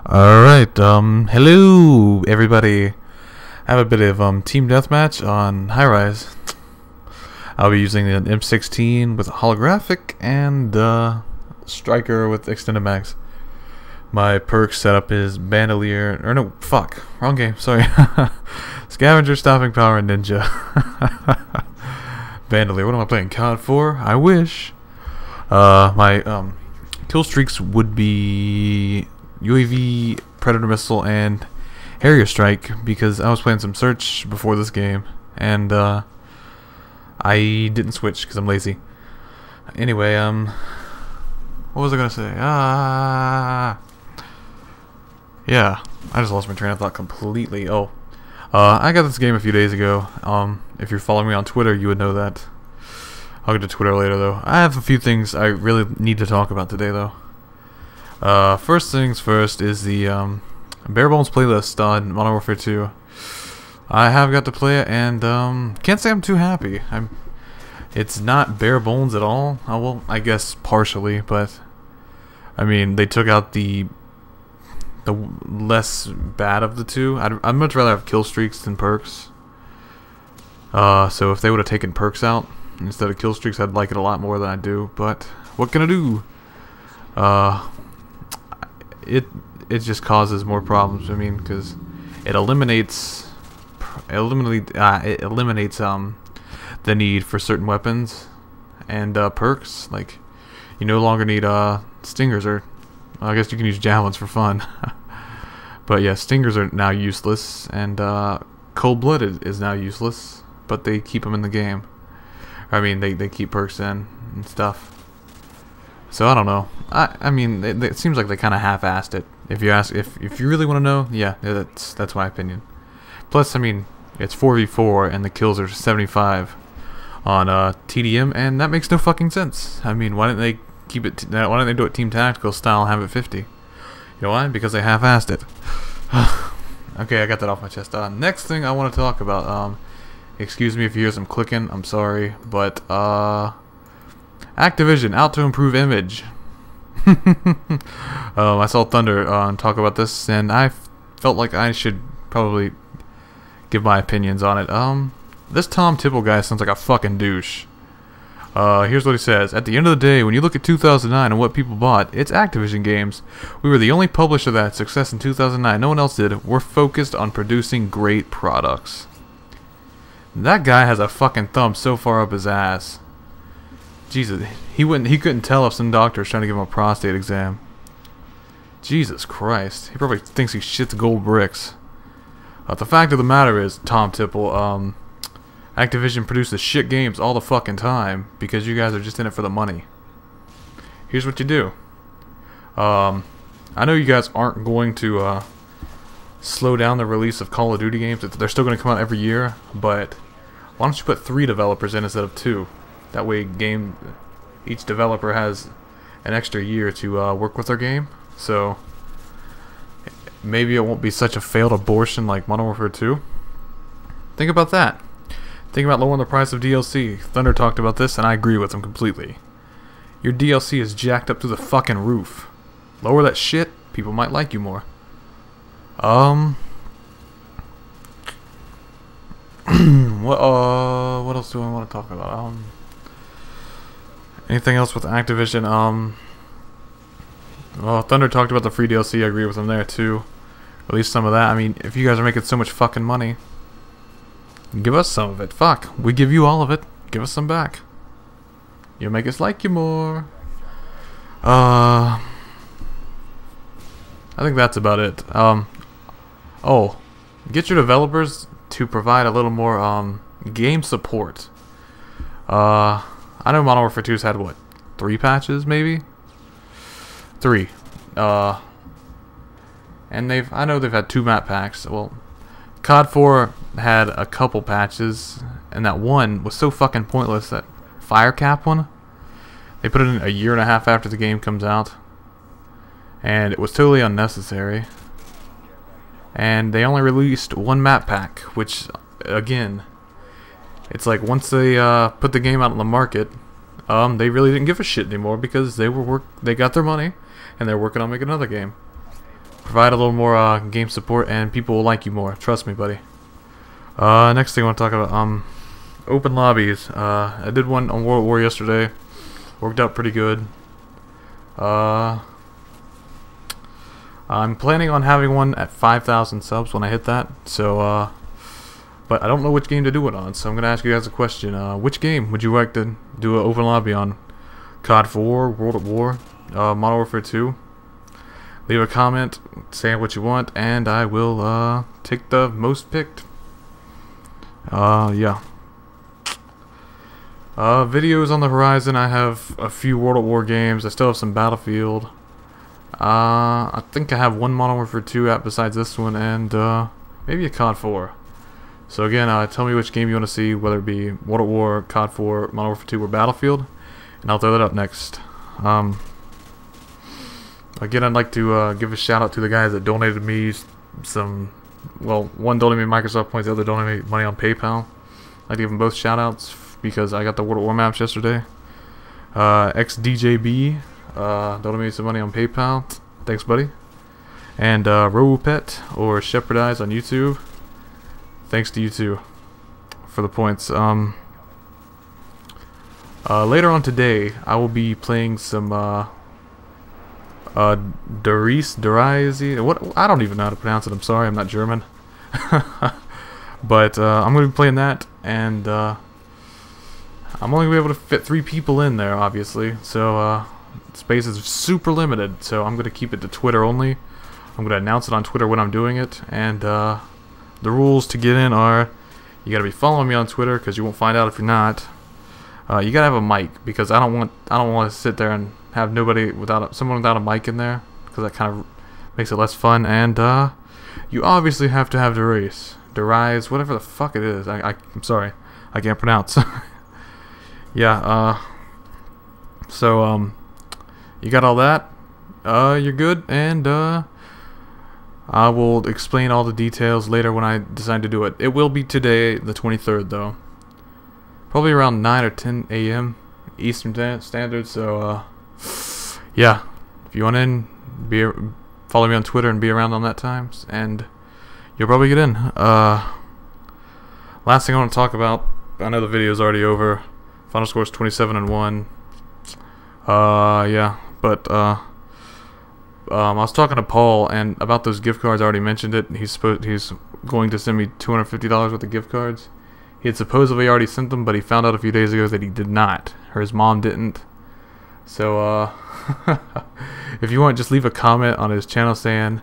Alright, hello everybody. I have a bit of team deathmatch on Highrise. I'll be using an M16 with Holographic and Striker with extended mags. My perk setup is Bandolier, or no, fuck, wrong game, sorry. Scavenger, Stopping Power, and Ninja. Bandolier, what am I playing, COD 4? I wish. My kill streaks would be UAV, Predator Missile, and Harrier Strike, because I was playing some Search before this game, and I didn't switch because I'm lazy. Anyway, what was I gonna say? Yeah, I just lost my train of thought completely. I got this game a few days ago. If you're following me on Twitter, you would know that. I'll get to Twitter later, though. I have a few things I really need to talk about today, though. First things first is the Bare Bones playlist on Modern Warfare 2. I have got to play it, and can't say I'm too happy. It's not bare bones at all. Well, I guess partially, but I mean, they took out the less bad of the two. I'd much rather have kill streaks than perks. So if they would have taken perks out instead of kill streaks, I'd like it a lot more than I do. But what can I do? It just causes more problems. I mean, because it eliminates the need for certain weapons and perks. Like, you no longer need stingers, or I guess you can use javelins for fun. But yeah, stingers are now useless, and cold-blooded is now useless, but they keep them in the game. I mean, they keep perks in and stuff. So I don't know. I mean, it seems like they kind of half-assed it. If you ask, if you really want to know, yeah, that's my opinion. Plus, I mean, it's 4v4 and the kills are 75 on TDM, and that makes no fucking sense. I mean, why didn't they keep it? Why didn't they do it team tactical style and have it 50? You know why? Because they half-assed it. Okay, I got that off my chest. Next thing I want to talk about. Excuse me if you hear some clicking. I'm sorry, but Activision out to improve image. I saw Thunder talk about this, and I felt like I should probably give my opinions on it. This Tom Tipple guy sounds like a fucking douche. Here's what he says. At the end of the day, when you look at 2009 and what people bought, it's Activision games. We were the only publisher that had success in 2009. No one else did. We're focused on producing great products. That guy has a fucking thumb so far up his ass. Jesus, he couldn't tell if some doctor was trying to give him a prostate exam. Jesus Christ. He probably thinks he shits gold bricks. The fact of the matter is, Tom Tipple, Activision produces shit games all the fucking time because you guys are just in it for the money. Here's what you do. I know you guys aren't going to slow down the release of Call of Duty games. They're still going to come out every year, but why don't you put 3 developers in instead of 2? That way each developer has an extra year to work with their game. So maybe it won't be such a failed abortion like Modern Warfare 2. Think about that. Think about lowering the price of DLC. Thunder talked about this, and I agree with him completely. Your DLC is jacked up to the fucking roof. Lower that shit, people might like you more. What else do I want to talk about? Anything else with Activision? Well, Thunder talked about the free DLC. I agree with him there too. At least some of that. I mean, if you guys are making so much fucking money, give us some of it. Fuck, we give you all of it. Give us some back. You'll make us like you more. I think that's about it. Oh, get your developers to provide a little more game support. I know Modern Warfare 2's had what, 3 patches maybe? 3. And I know they've had 2 map packs. Well, COD 4 had a couple patches, and that one was so fucking pointless. That fire cap one, they put it in a year and a half after the game comes out, and it was totally unnecessary. And they only released 1 map pack, which again, it's like once they put the game out on the market, they really didn't give a shit anymore because they got their money and they're working on making another game. provide a little more game support, and people will like you more. Trust me, buddy. Next thing I want to talk about, open lobbies. I did one on World War yesterday. Worked out pretty good. I'm planning on having one at 5,000 subs when I hit that. So, but I don't know which game to do it on. So I'm gonna ask you guys a question. Which game would you like to do an open lobby on? COD 4, World at War, Modern Warfare 2. Leave a comment saying what you want, and I will take the most picked. Yeah. Videos on the horizon. I have a few World at War games. I still have some Battlefield. I think I have one Modern Warfare 2 app besides this one, and maybe a COD 4. So again, tell me which game you want to see, whether it be World at War, COD 4, Modern Warfare 2, or Battlefield, and I'll throw that up next. Again, I'd like to give a shout out to the guys that donated me some, well, one donated me Microsoft points, the other donated me money on PayPal. I'd like to give them both shout outs because I got the World at War maps yesterday. XDJB donated me some money on PayPal. Thanks, buddy. And Robopet or Shepherd Eyes on YouTube. Thanks to you too for the points. Later on today, I will be playing some Darize. What? I don't even know how to pronounce it. I'm sorry, I'm not German. But I'm going to be playing that, and I'm only going to be able to fit 3 people in there, obviously. So space is super limited. So I'm going to keep it to Twitter only. I'm going to announce it on Twitter when I'm doing it, and the rules to get in are: you got to be following me on Twitter, because you won't find out if you're not. You gotta have a mic, because I don't want to sit there and have nobody someone without a mic in there, because that kind of makes it less fun. And you obviously have to have Darize, whatever the fuck it is. I'm sorry, I can't pronounce. Yeah. So you got all that. You're good, and I will explain all the details later when I decide to do it. It will be today, the 23rd, though. Probably around 9 or 10 a.m. Eastern Standard, so, yeah. If you want in, follow me on Twitter and be around on that time, and you'll probably get in. Last thing I want to talk about, I know the video's already over. Final score is 27-1. Yeah, but, I was talking to Paul, and about those gift cards, I already mentioned it. He's going to send me $250 worth of gift cards. He had supposedly already sent them, but he found out a few days ago that he did not, or his mom didn't. So, if you want, just leave a comment on his channel saying,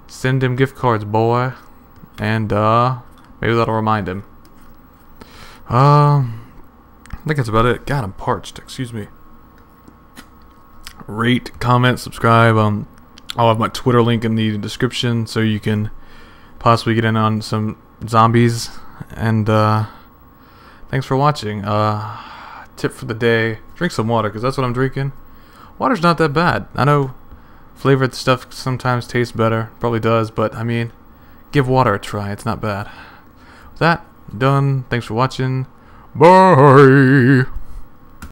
"Send him gift cards, boy," and maybe that'll remind him. I think that's about it. God, I'm parched. Excuse me. Rate, comment, subscribe. I'll have my Twitter link in the description, so you can possibly get in on some zombies. And thanks for watching. Tip for the day: drink some water, because that's what I'm drinking. Water's not that bad. I know flavored stuff sometimes tastes better, probably does, but I mean, give water a try. It's not bad. With that, done. Thanks for watching. Bye.